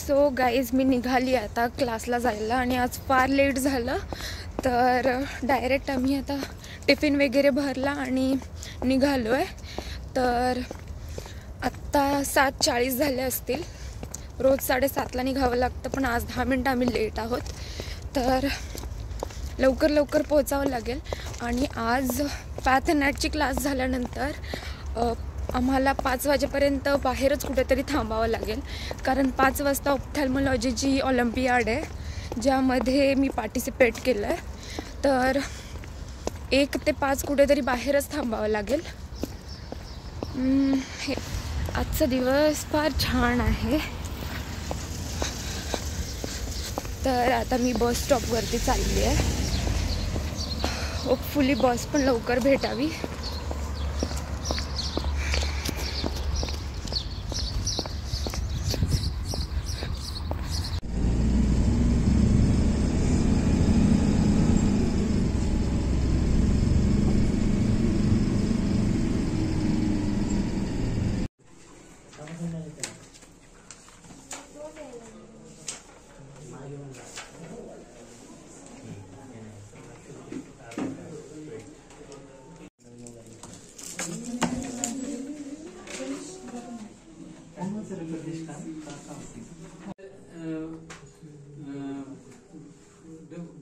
So guys मी निघाली आता क्लासला जायला आणि आज फार लेट झालं, तर डायरेक्ट आम्ही आता टिफिन वगैरे भरला आणि निघालो आहे. तर आत्ता 7:40 झाले असतील. रोज 7:30ला निघावं लागतं, पण आज 10 मिनटं आम्ही लेट आहोत, तर लवकर लवकर पोहोचावं लागेल. आणि आज पॅथ अँड नॅटची क्लास झाल्यानंतर आम्हाला 5 वाजेपर्यंत बाहेरच कुठेतरी थांबावं लागेल, कारण 5 वाजता ऑप्थॅल्मॉलॉजीची ऑलिम्पियाड आहे, ज्यामध्ये मी पार्टिसिपेट केलं आहे. तर 1 ते 5 कुठेतरी बाहेरच थांबावं लागेल. हे आजचा दिवस फार छान आहे. तर आता मी बस स्टॉपवरती चालली आहे. होपफुली बस पण लवकर भेटावी.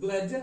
Belajar